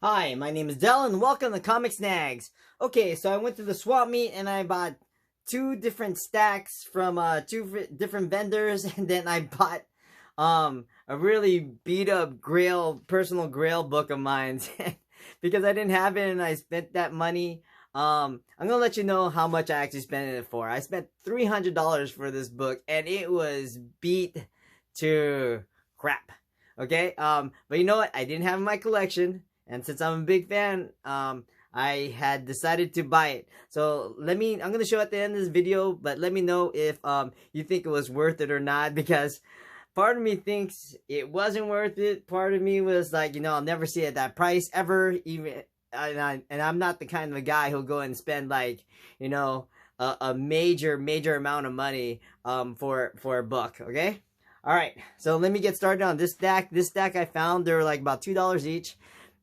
Hi, my name is Dell and welcome to Comic Snags. Okay, so I went to the swap meet and I bought two different stacks from two different vendors, and then I bought a really beat up Grail personal Grail book of mine because I didn't have it and I spent that money. I'm gonna let you know how much I actually spent it for. I spent $300 for this book and it was beat to crap. Okay, but you know what? I didn't have it in my collection. And since I'm a big fan, I had decided to buy it. So I'm going to show at the end of this video, but let me know if you think it was worth it or not, because part of me thinks it wasn't worth it. Part of me was like, I'll never see it at that price ever, even, and I'm not the kind of a guy who'll go and spend like, a major amount of money for a book, okay? All right, so let me get started on this stack. This stack I found, they're like about $2 each.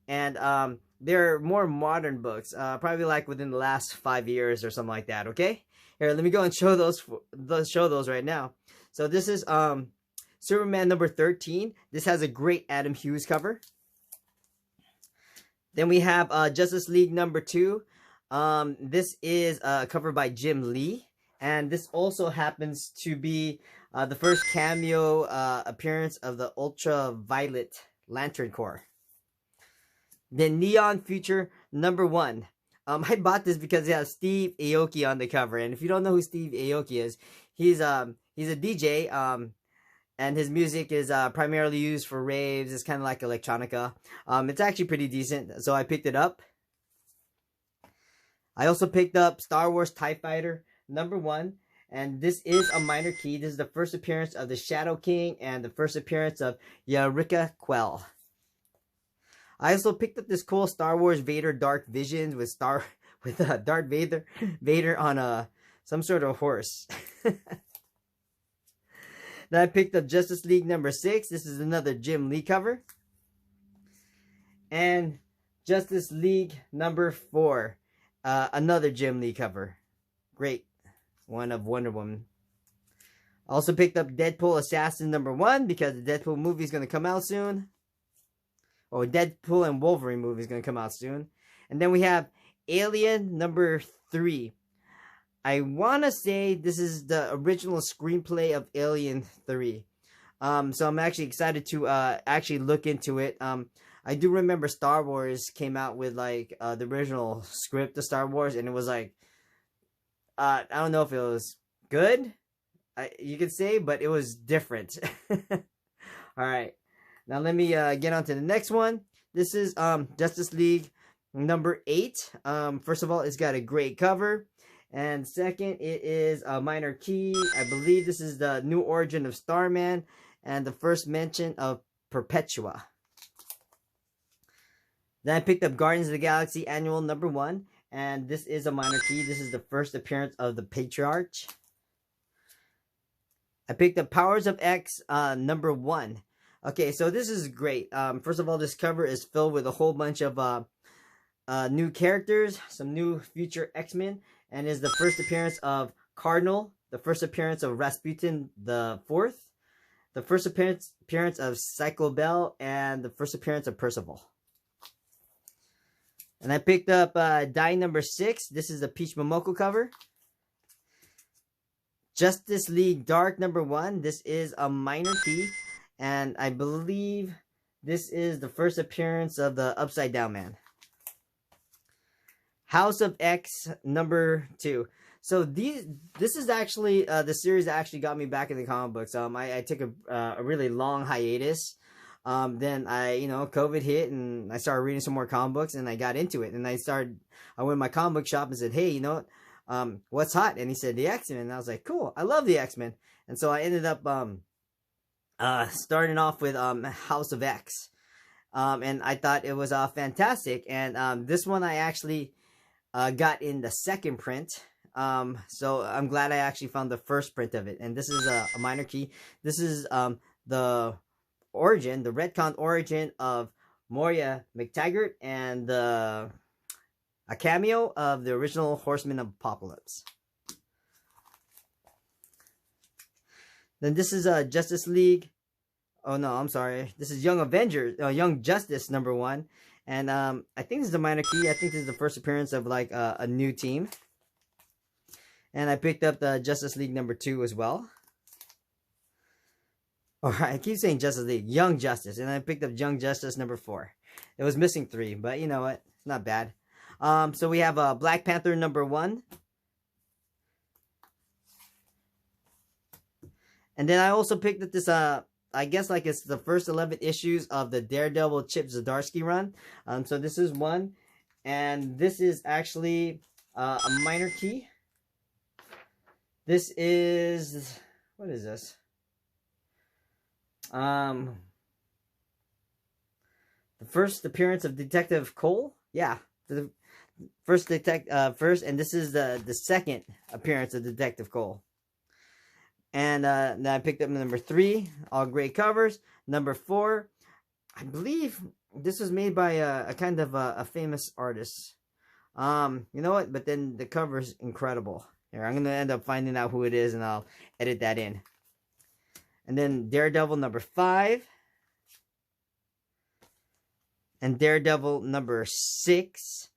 And they're more modern books, probably like within the last 5 years or something like that. Okay, here, let me go and show those right now. So this is Superman number 13. This has a great Adam Hughes cover. Then we have Justice League number 2. This is covered by Jim Lee, and this also happens to be the first cameo appearance of the Ultraviolet Lantern Corps. Then Neon Future number 1. I bought this because it has Steve Aoki on the cover, and if you don't know who Steve Aoki is, he's a DJ, and his music is primarily used for raves. It's kind of like electronica. It's actually pretty decent, so I picked it up. I also picked up Star Wars TIE Fighter number 1, and this is a minor key. This is the first appearance of the Shadow King and the first appearance of Yrica Quell. I also picked up this cool Star Wars Vader Dark Visions with Darth Vader on some sort of horse. Then I picked up Justice League number 6. This is another Jim Lee cover. And Justice League number 4. Another Jim Lee cover. Great one of Wonder Woman. I also picked up Deadpool Assassin number 1 because the Deadpool movie is going to come out soon. Oh, Deadpool and Wolverine movie is going to come out soon. And then we have Alien number 3. I want to say this is the original screenplay of Alien 3. So I'm actually excited to actually look into it. I do remember Star Wars came out with like the original script of Star Wars, and it was like, I don't know if it was good, you could say, but it was different. Alright. Now let me get on to the next one. This is Justice League number 8. First of all, it's got a great cover. And second, it is a minor key. I believe this is the new origin of Starman and the first mention of Perpetua. Then I picked up Guardians of the Galaxy Annual number 1. And this is a minor key. This is the first appearance of the Patriarch. I picked up Powers of X number 1. Okay, so this is great. First of all, this cover is filled with a whole bunch of new characters, some new future X-Men, and is the first appearance of Cardinal, the first appearance of Rasputin the 4th, the first appearance of Psycho Bell, and the first appearance of Percival. And I picked up Die number 6. This is the Peach Momoko cover. Justice League Dark number 1. This is a minor key. And I believe this is the first appearance of the Upside Down Man. House of X number 2. So this is actually the series that actually got me back in the comic books. I took a really long hiatus. Then COVID hit and I started reading some more comic books and I got into it. And I went to my comic book shop and said, hey, what's hot? And he said the X-Men. And I was like, cool, I love the X-Men. And so I ended up starting off with House of X, and I thought it was fantastic. And this one I actually got in the second print, so I'm glad I actually found the first print of it. And this is a minor key. This is the retcon origin of Moira McTaggart and a cameo of the original Horsemen of Apocalypse. Then this is Justice League Oh no, I'm sorry. This is Young Avengers, Young Justice number 1, And I think this is a minor key. I think this is the first appearance of like a new team. And I picked up the Justice League number 2 as well. Or I keep saying Justice League, Young Justice. And I picked up Young Justice number 4. It was missing 3, but you know what? Not bad. So we have Black Panther number 1. And then I also picked up this, I guess like it's the first 11 issues of the Daredevil Chip Zdarsky run. So this is one. And this is actually a minor key. This is, what is this? The first appearance of Detective Cole. Yeah, the first and this is the second appearance of Detective Cole. And then I picked up number 3, all great covers. Number 4, I believe this was made by a kind of a famous artist. You know what? But then the cover is incredible. Here, I'm gonna end up finding out who it is, and I'll edit that in. And then Daredevil number 5. And Daredevil number 6.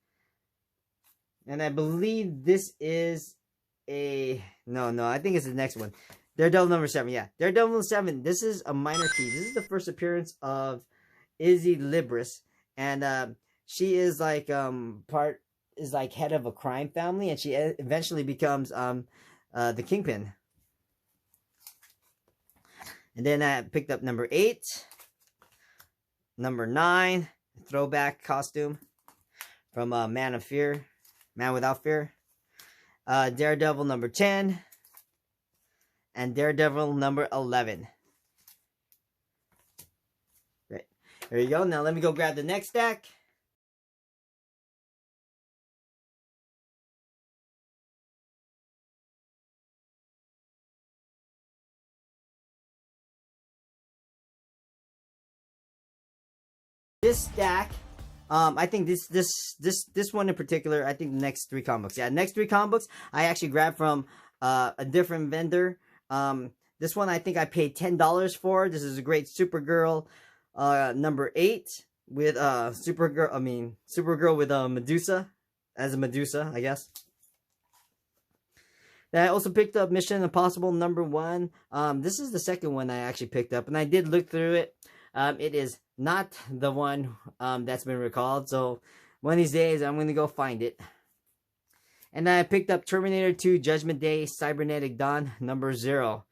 And I believe this is a... No, I think it's the next one. Daredevil number 7, yeah. Daredevil number 7, this is a minor key. This is the first appearance of Izzy Libris. And she is like head of a crime family, and she eventually becomes the Kingpin. And then I picked up number 8, number 9, throwback costume from Man Without Fear. Daredevil number 10, and Daredevil number 11. Great. There you go. Now let me go grab the next stack. This stack, I think this one in particular, I think the next 3 comic books. Yeah, next 3 comic books I actually grabbed from a different vendor. This one I think I paid $10 for. This is a great Supergirl number 8 with Supergirl with Medusa as a Medusa, I guess. Then I also picked up Mission Impossible number 1. This is the second one I actually picked up, and I did look through it. It is not the one that's been recalled, so one of these days I'm going to go find it. And then I picked up Terminator 2 Judgment Day Cybernetic Dawn number 0,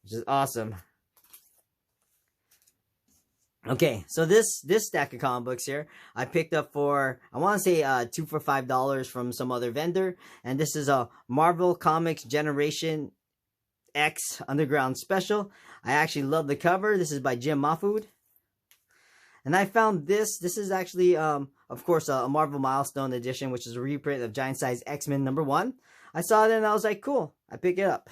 which is awesome. Okay, so this stack of comic books here, I picked up for, I want to say 2 for $5 from some other vendor. And this is a Marvel Comics Generation X Underground Special. I actually love the cover. This is by Jim Mahfood. And I found this. This is actually, of course, a Marvel Milestone edition, which is a reprint of Giant Size X-Men number 1. I saw it and I was like, cool. I pick it up.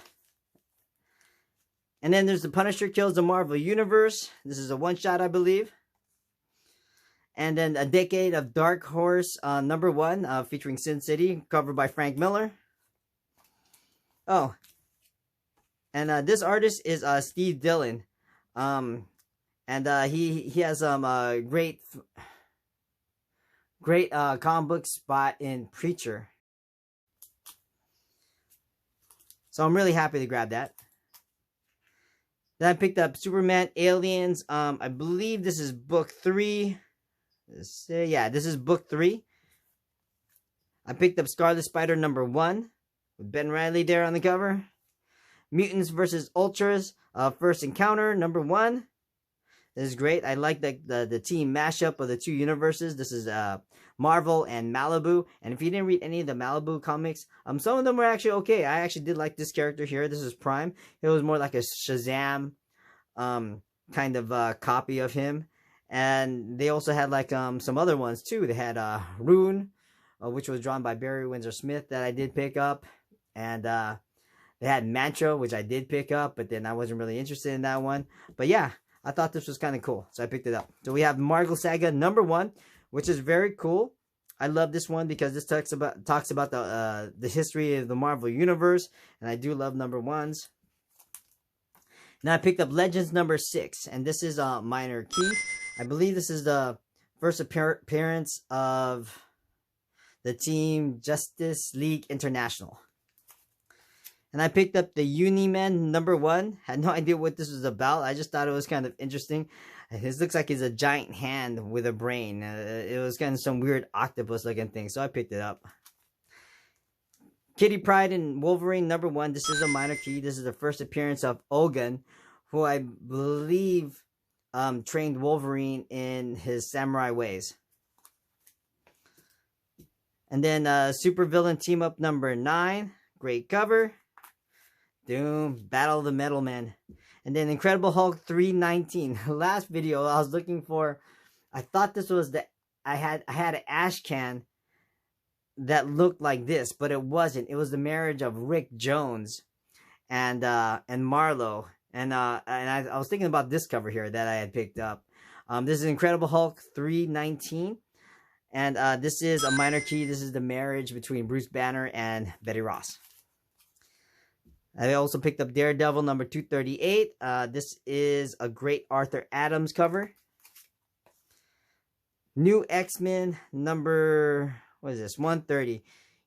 And then there's The Punisher Kills the Marvel Universe. This is a one-shot, I believe. And then A Decade of Dark Horse number 1, featuring Sin City, covered by Frank Miller. Oh. And this artist is Steve Dillon. And he has some great comic book spot in Preacher. So I'm really happy to grab that. Then I picked up Superman Aliens. I believe this is book 3. Yeah, this is book 3. I picked up Scarlet Spider number 1 with Ben Reilly there on the cover. Mutants vs. Ultras, First Encounter number 1. This is great. I like the team mashup of the 2 universes. This is Marvel and Malibu. And if you didn't read any of the Malibu comics, some of them were actually okay. I actually did like this character here. This is Prime. It was more like a Shazam kind of copy of him. And they also had like some other ones too. They had Rune, which was drawn by Barry Windsor Smith, that I did pick up. And they had Mantra, which I did pick up, but then I wasn't really interested in that one. But yeah, I thought this was kind of cool, so I picked it up. So we have Marvel Saga number 1, which is very cool. I love this one because this talks about the history of the Marvel Universe, and I do love number 1s. Now I picked up Legends number 6, and this is a minor key. I believe this is the first appearance of the team Justice League International. And I picked up the Uniman #1. Had no idea what this was about. I just thought it was kind of interesting. This looks like it's a giant hand with a brain. It was kind of some weird octopus looking thing, so I picked it up. Kitty Pryde and Wolverine #1. This is a minor key. This is the first appearance of Ogun, who I believe trained Wolverine in his samurai ways. And then Supervillain Team Up #9. Great cover. Doom, Battle of the Metal Men. And then Incredible Hulk 319. Last video I was looking for, I thought this was I had an ash can that looked like this, but it wasn't. It was the marriage of Rick Jones and Marlo. And I was thinking about this cover here that I had picked up. This is Incredible Hulk 319. And this is a minor key. This is the marriage between Bruce Banner and Betty Ross. I also picked up Daredevil #238. This is a great Arthur Adams cover. New X-Men what is this? 130. You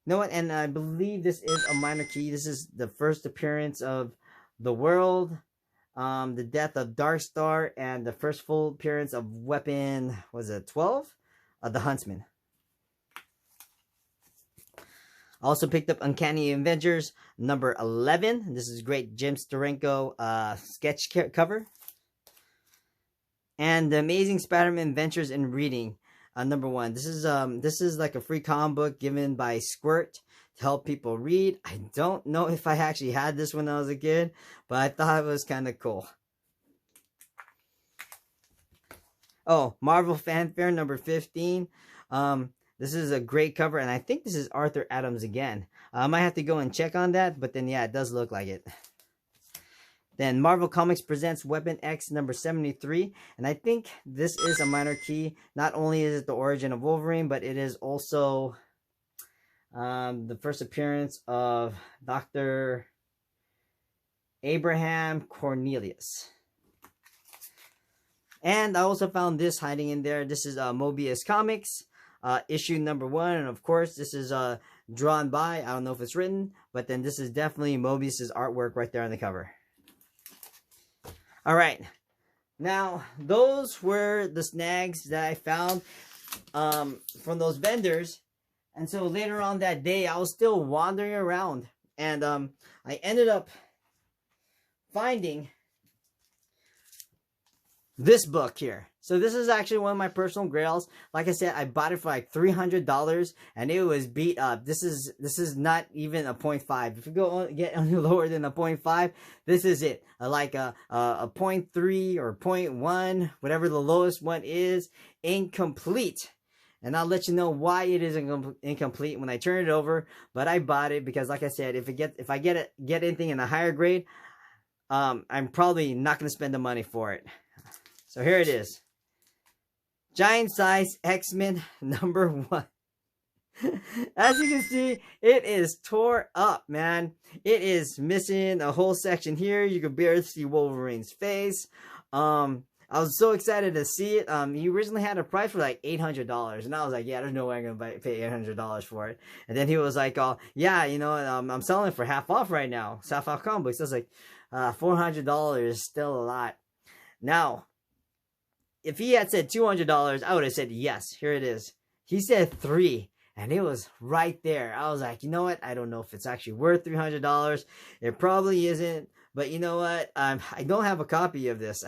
know what? And I believe this is a minor key. This is the first appearance of The World, the death of Darkstar, and the first full appearance of Weapon, was it 12? The Huntsman. Also picked up Uncanny Avengers #11. This is great Jim Steranko sketch cover. And The Amazing Spider-Man Adventures in Reading #1. This is like a free comic book given by Squirt to help people read. I don't know if I actually had this when I was a kid, but I thought it was kind of cool. Oh, Marvel Fanfare #15. This is a great cover, and I think this is Arthur Adams again. I might have to go and check on that, but then yeah, it does look like it. Then Marvel Comics presents Weapon X #73, and I think this is a minor key. Not only is it the origin of Wolverine, but it is also the first appearance of Dr. Abraham Cornelius. And I also found this hiding in there. This is Mobius Comics, issue #1. And of course, this is drawn by, I don't know if it's written, but then this is definitely Mobius's artwork right there on the cover. All right. Now, those were the snags that I found from those vendors. And so later on that day, I was still wandering around. And I ended up finding this book here. So this is actually one of my personal grails. Like I said, I bought it for like $300 and it was beat up. This is not even a 0.5. If you get any lower than a 0.5, this is it. Like a 0.3 or 0.1, whatever the lowest one is, incomplete. And I'll let you know why it is incomplete when I turn it over. But I bought it because, like I said, if I get anything in a higher grade, I'm probably not going to spend the money for it. So here it is. Giant Size X-Men #1. As you can see, it is tore up, man. It is missing a whole section here. You can barely see Wolverine's face. I was so excited to see it. He originally had a price for like $800, and I was like, yeah, there's no way I'm gonna pay $800 for it. And then he was like, oh yeah, you know, I'm selling it for half off right now. It's half off comic books. I was like, $400 is still a lot. Now, if he had said $200, I would have said yes. Here it is. He said $300, and it was right there. I was like, you know what? I don't know if it's actually worth $300. It probably isn't. But you know what? I don't have a copy of this.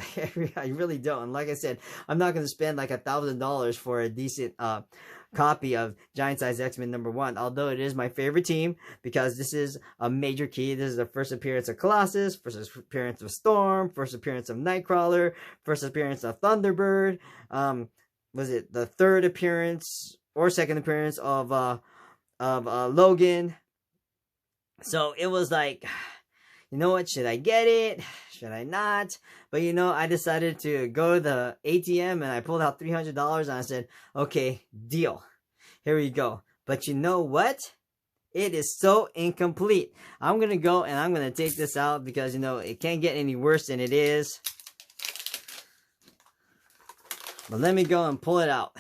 I really don't. And like I said, I'm not going to spend like $1,000 for a decent copy of Giant Size X-Men #1. Although it is my favorite team because this is a major key. This is the first appearance of Colossus, first appearance of Storm, first appearance of Nightcrawler, first appearance of Thunderbird. Was it the third appearance or second appearance of Logan? So it was like, you know what, should I get it? Should I not? But you know, I decided to go to the ATM and I pulled out $300 and I said, okay, deal. Here we go. But you know what? It is so incomplete. I'm going to go and I'm going to take this out because, you know, it can't get any worse than it is. But let me go and pull it out.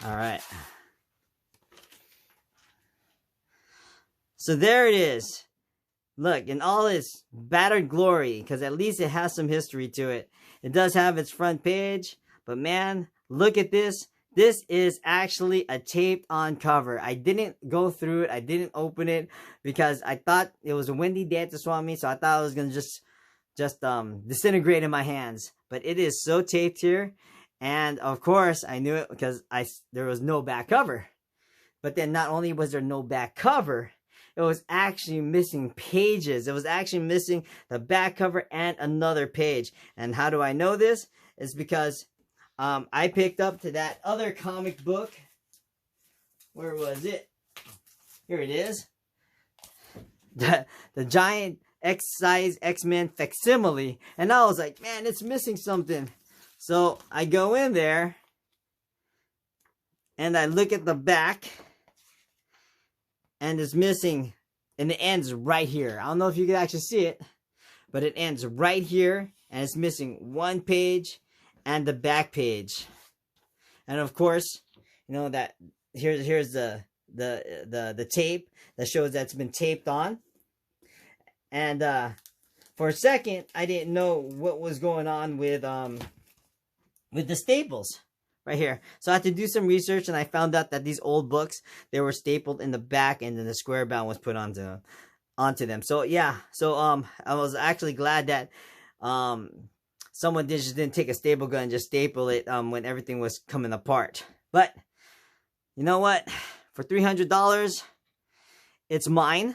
All right. So there it is. Look, in all its battered glory, because at least it has some history to it. It does have its front page, but man, look at this. This is actually a taped on cover. I didn't go through it. I didn't open it because I thought it was a windy day at the swap meet, so I thought it was gonna just disintegrate in my hands. But it is so taped here, and of course I knew it because there was no back cover. But then not only was there no back cover, it was actually missing pages. It was actually missing the back cover and another page. And how do I know this? It's because I picked up to that other comic book. Where was it? Here it is. The giant X-size X-Men facsimile. And I was like, man, it's missing something. So I go in there and I look at the back. And it's missing, and it ends right here. I don't know if you can actually see it, but it ends right here, and it's missing one page and the back page. And of course, you know that here's the tape that shows that it's been taped on. And for a second, I didn't know what was going on with the staples. Right here. So I had to do some research, and I found out that these old books, they were stapled in the back, and then the square bound was put onto them. So yeah, so I was actually glad that someone just didn't take a staple gun and just staple it when everything was coming apart. But you know what? For $300, it's mine.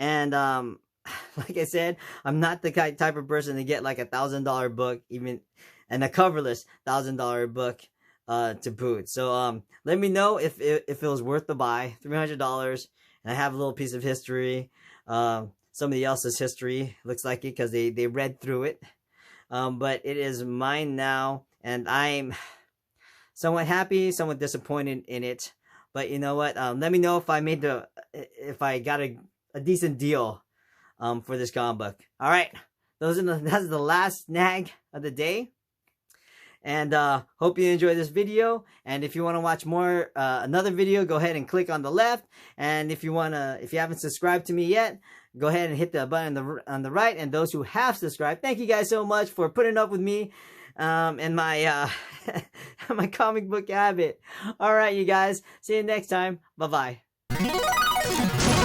And like I said, I'm not the type of person to get like $1,000 book, even, and a coverless $1,000 book. To boot. So let me know if it was worth the buy. $300, and I have a little piece of history, somebody else's history, looks like it, because they read through it, but it is mine now, and I'm somewhat happy, somewhat disappointed in it. But you know what, let me know if I got a decent deal for this comic book. All right, that's the last snag of the day. And hope you enjoyed this video. And if you want to watch more, another video, go ahead and click on the left. And if you haven't subscribed to me yet, go ahead and hit the button on the right. And those who have subscribed, thank you guys so much for putting up with me and my my comic book habit. All right, you guys. See you next time. Bye bye.